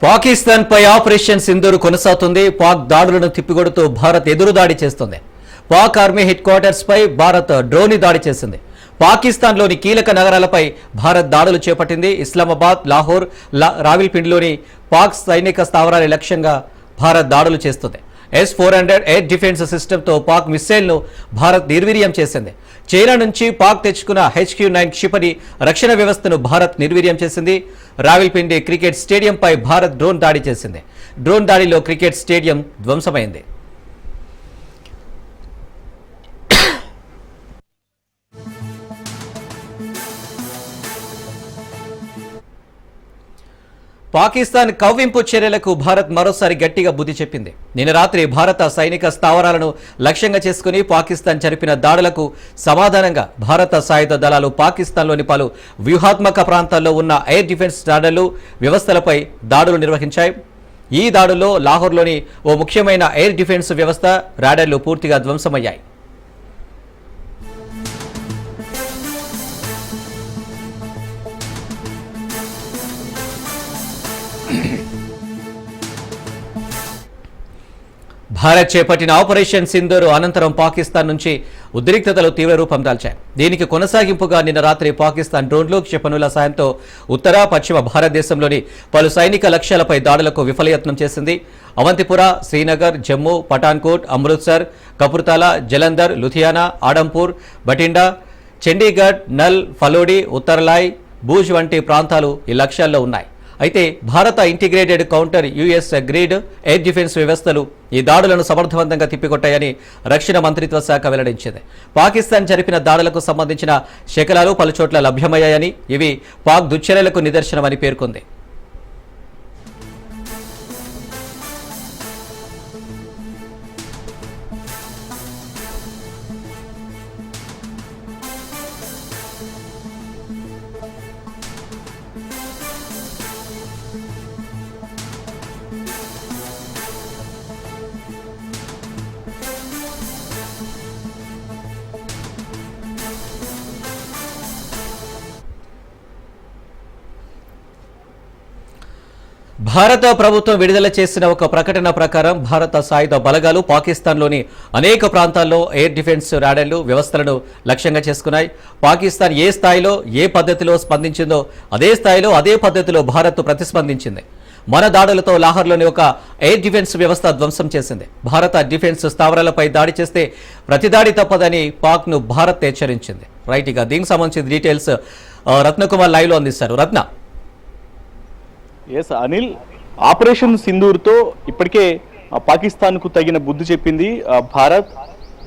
పాకిస్తాన్ పై operation Sindoor కొనసాగుతుంది. పాక్ దాడులను తిప్పికొడుతూ భారత్ ఎదురుదాడి చేస్తుంది. పాక్ ఆర్మీ హెడ్ క్వార్టర్స్ పై భారత్ డ్రోన్ దాడి చేసింది. పాకిస్తాన్లోని కీలక నగరాలపై భారత్ దాడులు చేపట్టింది. ఇస్లామాబాద్, లాహోర్, రావిల్పిండిలోని పాక్ సైనిక స్థావరాల లక్ష్యంగా భారత్ దాడులు చేస్తుంది. S-400 ఎయిర్ డిఫెన్స్ సిస్టమ్తో పాక్ మిస్సైల్ను భారత్ నిర్వీర్యం చేసింది. చైనా నుంచి పాక్ తెచ్చుకున్న HQ-9 క్షిపణి రక్షణ వ్యవస్థను భారత్ నిర్వీర్యం చేసింది. రావిల్పిండి క్రికెట్ స్టేడియంపై భారత్ డ్రోన్ దాడి చేసింది. డ్రోన్ దాడిలో క్రికెట్ స్టేడియం ధ్వంసమైంది. పాకిస్తాన్ కవ్వింపు చర్యలకు భారత్ మరోసారి గట్టిగా బుద్ధి చెప్పింది. నిన్న రాత్రి భారత సైనిక స్థావరాలను లక్ష్యంగా చేసుకుని పాకిస్తాన్ జరిపిన దాడులకు సమాధానంగా భారత సాయుధ దళాలు పాకిస్తాన్లోని పలు వ్యూహాత్మక ప్రాంతాల్లో ఉన్న ఎయిర్ డిఫెన్స్ రాడార్లు వ్యవస్థలపై దాడులు నిర్వహించాయి. ఈ దాడుల్లో లాహోర్లోని ఓ ముఖ్యమైన ఎయిర్ డిఫెన్స్ వ్యవస్థ రాడార్లు పూర్తిగా ధ్వంసమయ్యాయి. భారత్ చేపట్టిన ఆపరేషన్ సింధూర్ అనంతరం పాకిస్తాన్ నుంచి ఉద్రిక్తతలు తీవ్ర రూపం దాల్చాయి. దీనికి కొనసాగింపుగా నిన్న రాత్రి పాకిస్తాన్ డ్రోన్లు, క్షిపణుల సాయంతో ఉత్తర, పశ్చిమ భారతదేశంలోని పలు సైనిక లక్ష్యాలపై దాడులకు విఫలయత్నం చేసింది. అవంతిపుర, శ్రీనగర్, జమ్మూ, పఠాన్కోట్, అమృత్సర్, కపుర్తాలా, జలంధర్, లుధియానా, ఆడంపూర్, బటిండా, చండీగఢ్, నల్, ఫలోడి, ఉత్తర్లాయ్, భూజ్ వంటి ప్రాంతాలు ఈ లక్ష్యాల్లో ఉన్నాయి. అయితే భారత integrated counter US grid air defence వ్యవస్థలు ఈ దాడులను సమర్థవంతంగా తిప్పికొట్టాయని రక్షణ మంత్రిత్వ శాఖ వెల్లడించింది. పాకిస్తాన్ జరిపిన దాడులకు సంబంధించిన శకలాలు పలుచోట్ల లభ్యమయ్యాయని, ఇవి పాక్ దుశ్చర్యలకు నిదర్శనమని పేర్కొంది. భారత ప్రభుత్వం విడుదల చేసిన ఒక ప్రకటన ప్రకారం భారత సాయుధ బలగాలు పాకిస్తాన్లోని అనేక ప్రాంతాల్లో ఎయిర్ డిఫెన్స్ రాడార్లు వ్యవస్థలను లక్ష్యంగా చేసుకున్నాయి. పాకిస్తాన్ ఏ స్థాయిలో, ఏ పద్ధతిలో స్పందించిందో అదే స్థాయిలో, అదే పద్ధతిలో భారత్ ప్రతిస్పందించింది. మన దాడులతో లాహోర్లోని ఒక ఎయిర్ డిఫెన్స్ వ్యవస్థ ధ్వంసం చేసింది. భారత డిఫెన్స్ స్థావరాలపై దాడి చేస్తే ప్రతిదాడి తప్పదని పాక్ను భారత్ హెచ్చరించింది. రైట్, ఇక దీనికి సంబంధించిన డీటెయిల్స్ రత్నకుమార్ లైవ్లో అందిస్తారు. రత్న. ఎస్ అనిల్, ఆపరేషన్ సింధూర్తో ఇప్పటికే పాకిస్తాన్కు తగిన బుద్ధి చెప్పింది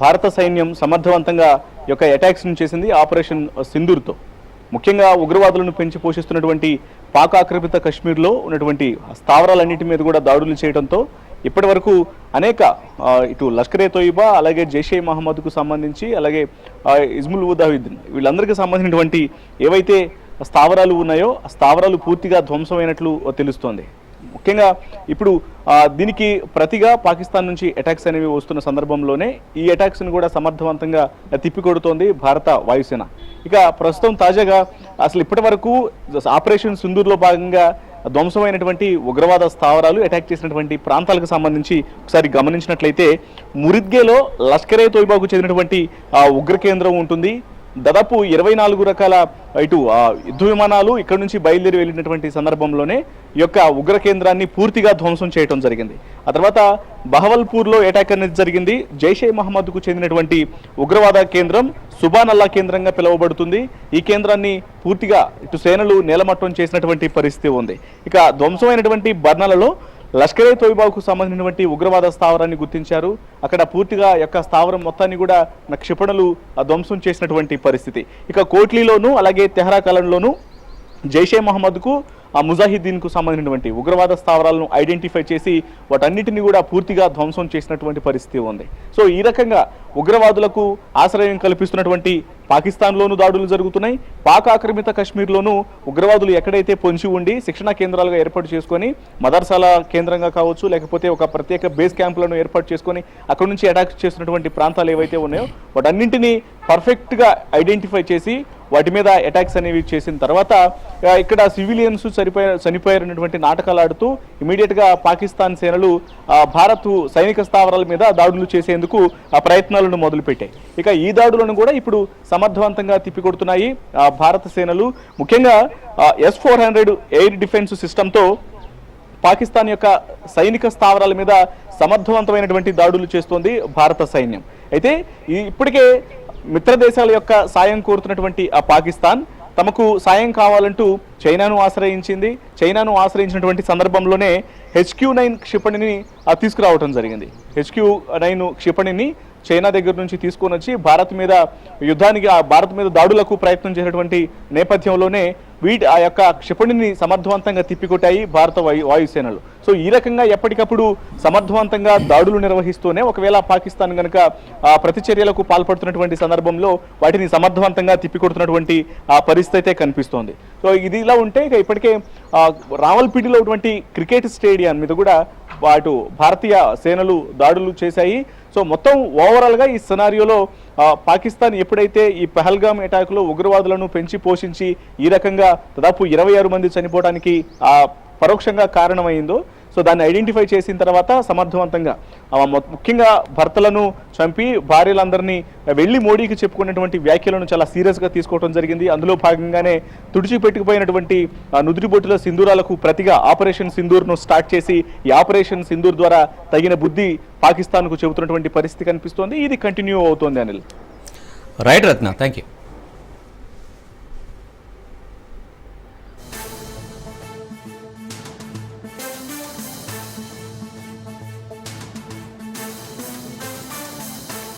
భారత సైన్యం. సమర్థవంతంగా ఈ యొక్క అటాక్స్ చేసింది ఆపరేషన్ సింధూర్తో. ముఖ్యంగా ఉగ్రవాదులను పెంచి పోషిస్తున్నటువంటి పాక్ ఆక్రమిత కశ్మీర్లో ఉన్నటువంటి స్థావరాలన్నిటి మీద కూడా దాడులు చేయడంతో ఇప్పటి వరకు అనేక ఇటు లష్కరే తోయిబా, అలాగే జైషే మహమ్మద్కు సంబంధించి, అలాగే ఇజ్ముల్ ముజాహిద్దీన్ వీళ్ళందరికీ సంబంధించినటువంటి ఏవైతే స్థావరాలు ఉన్నాయో ఆ స్థావరాలు పూర్తిగా ధ్వంసమైనట్లు తెలుస్తోంది. ముఖ్యంగా ఇప్పుడు దీనికి ప్రతిగా పాకిస్తాన్ నుంచి అటాక్స్ అనేవి వస్తున్న సందర్భంలోనే ఈ అటాక్స్ని కూడా సమర్థవంతంగా తిప్పికొడుతోంది భారత వాయుసేన. ఇక ప్రస్తుతం తాజాగా అసలు ఇప్పటి వరకు ఆపరేషన్ సింధూర్లో భాగంగా ధ్వంసమైనటువంటి ఉగ్రవాద స్థావరాలు, అటాక్ చేసినటువంటి ప్రాంతాలకు సంబంధించి ఒకసారి గమనించినట్లయితే మురిద్గేలో లష్కరే తోయిబాకు చెందినటువంటి ఉగ్ర కేంద్రం ఉంటుంది. దాదాపు 24 రకాల ఇటు యుద్ధ విమానాలు ఇక్కడ నుంచి బయలుదేరి వెళ్ళినటువంటి సందర్భంలోనే ఈ యొక్క ఉగ్ర కేంద్రాన్ని పూర్తిగా ధ్వంసం చేయడం జరిగింది. ఆ తర్వాత బహవల్పూర్లో అటాక్ అనేది జరిగింది. జైషే మహమ్మద్కు చెందినటువంటి ఉగ్రవాద కేంద్రం సుబాన్ అల్లా కేంద్రంగా పిలువబడుతుంది. ఈ కేంద్రాన్ని పూర్తిగా ఇటు సేనలు నేలమట్టం చేసినటువంటి పరిస్థితి ఉంది. ఇక ధ్వంసమైనటువంటి బర్నాలలో లష్కరే తోయిబాకు సంబంధించినటువంటి ఉగ్రవాద స్థావరాన్ని గుర్తించారు. అక్కడ పూర్తిగా యొక్క స్థావరం మొత్తాన్ని కూడా క్షిపణులు ధ్వంసం చేసినటువంటి పరిస్థితి. ఇక కోట్లీలోను అలాగే తెహ్రాకాలంలోను జైషే మహమ్మద్కు ముజాహిద్దీన్కు సంబంధించినటువంటి ఉగ్రవాద స్థావరాలను ఐడెంటిఫై చేసి వాటన్నిటిని కూడా పూర్తిగా ధ్వంసం చేసినటువంటి పరిస్థితి ఉంది. సో ఈ రకంగా ఉగ్రవాదులకు ఆశ్రయం కల్పిస్తున్నటువంటి పాకిస్తాన్లోనూ దాడులు జరుగుతున్నాయి. పాక్ ఆక్రమిత కశ్మీర్లోనూ ఉగ్రవాదులు ఎక్కడైతే పొంచి ఉండి శిక్షణా కేంద్రాలుగా ఏర్పాటు చేసుకొని మదర్సాల కేంద్రంగా కావచ్చు, లేకపోతే ఒక ప్రత్యేక బేస్ క్యాంపులను ఏర్పాటు చేసుకొని అక్కడ నుంచి అటాక్ చేస్తున్నటువంటి ప్రాంతాలు ఏవైతే ఉన్నాయో వాటన్నింటినీ పర్ఫెక్ట్గా ఐడెంటిఫై చేసి వాటి మీద అటాక్స్ అనేవి చేసిన తర్వాత ఇక్కడ సివిలియన్స్ చనిపోయారనేటువంటి నాటకాలు ఆడుతూ ఇమీడియట్ గా పాకిస్తాన్ సేనలు భారత్ సైనిక స్థావరాల మీద దాడులు చేసేందుకు ప్రయత్నాలను మొదలుపెట్టాయి. ఇక ఈ దాడులను కూడా ఇప్పుడు సమర్థవంతంగా తిప్పికొడుతున్నాయి భారత సేనలు. ముఖ్యంగా S-400 ఎయిర్ డిఫెన్స్ సిస్టంతో పాకిస్తాన్ యొక్క సైనిక స్థావరాల మీద సమర్థవంతమైనటువంటి దాడులు చేస్తోంది భారత సైన్యం. అయితే ఇప్పటికే మిత్ర దేశాల యొక్క సాయం కోరుతున్నటువంటి పాకిస్తాన్ తమకు సాయం కావాలంటూ చైనాను ఆశ్రయించింది. చైనాను ఆశ్రయించినటువంటి సందర్భంలోనే HQ-9 క్షిపణిని తీసుకురావడం జరిగింది. HQ-9 క్షిపణిని చైనా దగ్గర నుంచి తీసుకొని వచ్చి భారత్ మీద దాడులకు ప్రయత్నం చేసినటువంటి నేపథ్యంలోనే ఆ యొక్క క్షిపణిని సమర్థవంతంగా తిప్పికొట్టాయి భారత వాయుసేనలు. సో ఈ రకంగా ఎప్పటికప్పుడు సమర్థవంతంగా దాడులు నిర్వహిస్తూనే ఒకవేళ పాకిస్తాన్ కనుక ప్రతిచర్యలకు పాల్పడుతున్నటువంటి సందర్భంలో వాటిని సమర్థవంతంగా తిప్పికొడుతున్నటువంటి పరిస్థితి కనిపిస్తోంది. సో ఇది ఇలా ఉంటే ఇక ఇప్పటికే రావల్పిండిలో ఉన్నటువంటి క్రికెట్ స్టేడియం మీద కూడా వాటి భారతీయ సేనలు దాడులు చేశాయి. సో మొత్తం ఓవరాల్ గా ఈ సినారియోలో పాకిస్తాన్ ఎప్పుడైతే ఈ పహల్గామ్ అటాక్ లో ఉగ్రవాదులను పెంచి పోషించి ఈ రకంగా దాదాపు 26 మంది చనిపోవడానికి పరోక్షంగా కారణమైందో, సో దాన్ని ఐడెంటిఫై చేసిన తర్వాత సమర్థవంతంగా ముఖ్యంగా భర్తలను చంపి భార్యలందరినీ వెళ్లి మోడీకి చెప్పుకున్నటువంటి వ్యాఖ్యలను చాలా సీరియస్ గా తీసుకోవడం జరిగింది. అందులో భాగంగానే తుడిచిపెట్టుకుపోయినటువంటి నుదుటిబొట్టుల సింధూరాలకు ప్రతిగా ఆపరేషన్ సింధూర్ ను స్టార్ట్ చేసి ఈ ఆపరేషన్ సింధూర్ ద్వారా తగిన బుద్ధి పాకిస్తాన్ కు చెబుతున్నటువంటి పరిస్థితి కనిపిస్తోంది. ఇది కంటిన్యూ అవుతోంది. Anil. Right Ratna, thank you.